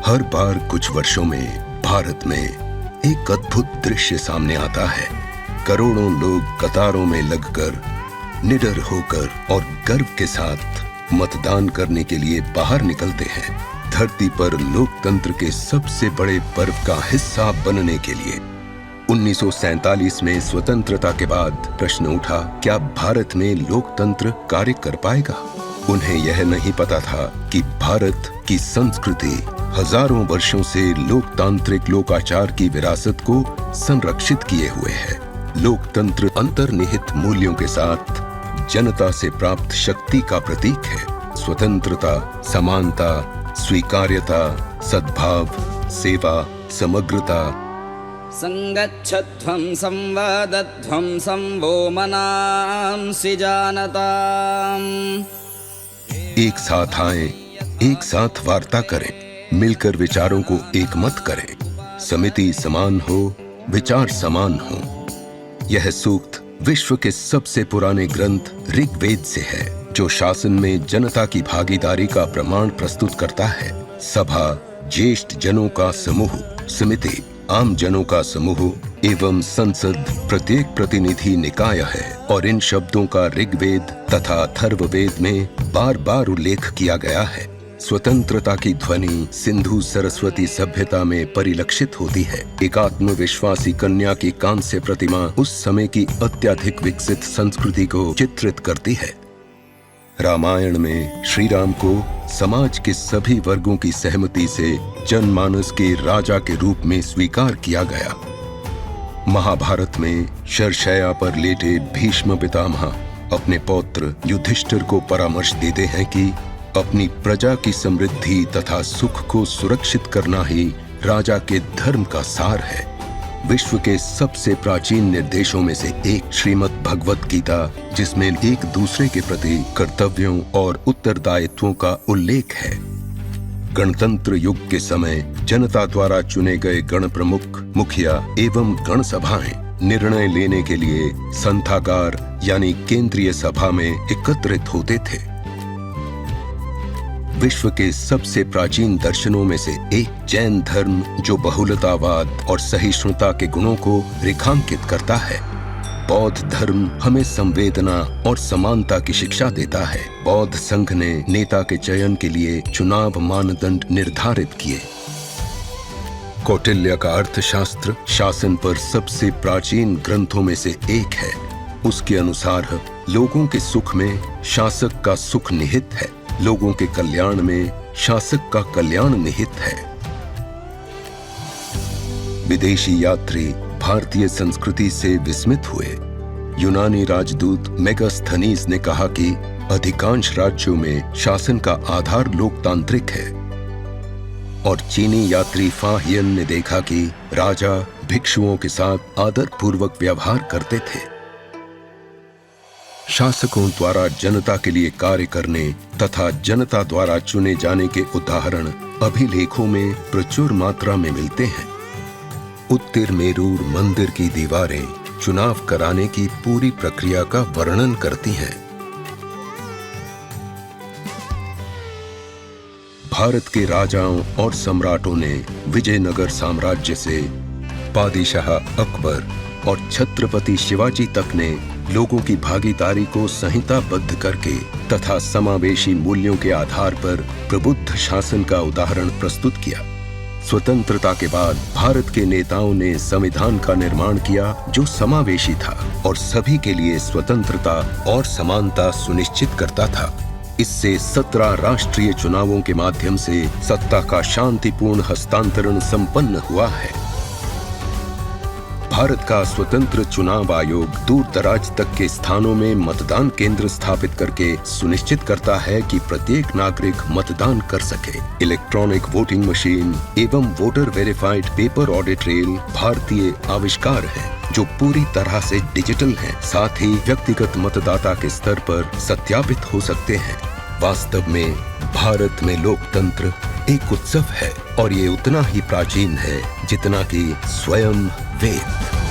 हर बार कुछ वर्षों में भारत में एक अद्भुत दृश्य सामने आता है। करोड़ों लोग कतारों में लगकर, निडर होकर और गर्व के साथ मतदान करने के लिए बाहर निकलते हैं। धरती पर लोकतंत्र के सबसे बड़े पर्व का हिस्सा बनने के लिए 1947 में स्वतंत्रता के बाद प्रश्न उठा, क्या भारत में लोकतंत्र कार्य कर पाएगा? उन्हें यह नहीं पता था कि भारत की संस्कृति हजारों वर्षों से लोकतांत्रिक लोकाचार की विरासत को संरक्षित किए हुए है। लोकतंत्र अंतर्निहित मूल्यों के साथ जनता से प्राप्त शक्ति का प्रतीक है। स्वतंत्रता, समानता, स्वीकार्यता, सद्भाव, सेवा, समग्रता। संगच्छध्वं संवादध्वं संवो मनांसि जानताम्। एक साथ आए, एक साथ वार्ता करें, मिलकर विचारों को एक मत करें। समिति समान हो, विचार समान हो। यह सूक्त विश्व के सबसे पुराने ग्रंथ ऋग्वेद से है, जो शासन में जनता की भागीदारी का प्रमाण प्रस्तुत करता है। सभा ज्येष्ठ जनों का समूह, समिति आम जनों का समूह एवं संसद प्रत्येक प्रतिनिधि निकाय है। और इन शब्दों का ऋग्वेद तथा अथर्ववेद में बार बार उल्लेख किया गया है। स्वतंत्रता की ध्वनि सिंधु सरस्वती सभ्यता में परिलक्षित होती है। एक आत्मविश्वासी कन्या की कांस्य प्रतिमा उस समय की अत्यधिक विकसित संस्कृति को चित्रित करती है। रामायण में श्री राम को समाज के सभी वर्गों की सहमति से जनमानस के राजा के रूप में स्वीकार किया गया। महाभारत में शरशैया पर लेटे भीष्म पितामह अपने पौत्र युधिष्ठिर को परामर्श देते हैं कि अपनी प्रजा की समृद्धि तथा सुख को सुरक्षित करना ही राजा के धर्म का सार है। विश्व के सबसे प्राचीन निर्देशों में से एक श्रीमद् भगवत गीता, जिसमें एक दूसरे के प्रति कर्तव्यों और उत्तरदायित्वों का उल्लेख है। गणतंत्र युग के समय जनता द्वारा चुने गए गण प्रमुख, मुखिया एवं गण सभाएं निर्णय लेने के लिए संथागार यानी केंद्रीय सभा में एकत्रित होते थे। विश्व के सबसे प्राचीन दर्शनों में से एक जैन धर्म, जो बहुलतावाद और सहिष्णुता के गुणों को रेखांकित करता है। बौद्ध धर्म हमें संवेदना और समानता की शिक्षा देता है। बौद्ध संघ ने नेता के चयन के लिए चुनाव मानदंड निर्धारित किए। कौटिल्य का अर्थशास्त्र शासन पर सबसे प्राचीन ग्रंथों में से एक है। उसके अनुसार लोगों के सुख में शासक का सुख निहित है, लोगों के कल्याण में शासक का कल्याण निहित है। विदेशी यात्री भारतीय संस्कृति से विस्मित हुए। यूनानी राजदूत मेगास्थनीज ने कहा कि अधिकांश राज्यों में शासन का आधार लोकतांत्रिक है। और चीनी यात्री फा हियन ने देखा कि राजा भिक्षुओं के साथ आदरपूर्वक व्यवहार करते थे। शासकों द्वारा जनता के लिए कार्य करने तथा जनता द्वारा चुने जाने के उदाहरण अभिलेखों में प्रचुर मात्रा में मिलते हैं। उत्तिरमेरूर मंदिर की दीवारें चुनाव कराने की पूरी प्रक्रिया का वर्णन करती हैं। भारत के राजाओं और सम्राटों ने विजयनगर साम्राज्य से बादशाह अकबर और छत्रपति शिवाजी तक ने लोगों की भागीदारी को संहिताबद्ध करके तथा समावेशी मूल्यों के आधार पर प्रबुद्ध शासन का उदाहरण प्रस्तुत किया। स्वतंत्रता के बाद भारत के नेताओं ने संविधान का निर्माण किया, जो समावेशी था और सभी के लिए स्वतंत्रता और समानता सुनिश्चित करता था। इससे 17 राष्ट्रीय चुनावों के माध्यम से सत्ता का शांतिपूर्ण हस्तांतरण संपन्न हुआ है। भारत का स्वतंत्र चुनाव आयोग दूर दराज तक के स्थानों में मतदान केंद्र स्थापित करके सुनिश्चित करता है कि प्रत्येक नागरिक मतदान कर सके। इलेक्ट्रॉनिक वोटिंग मशीन एवं voter verified paper audit trail भारतीय आविष्कार है, जो पूरी तरह से डिजिटल है। साथ ही व्यक्तिगत मतदाता के स्तर पर सत्यापित हो सकते हैं। वास्तव में भारत में लोकतंत्र एक उत्सव है और ये उतना ही प्राचीन है जितना कि स्वयं वेद।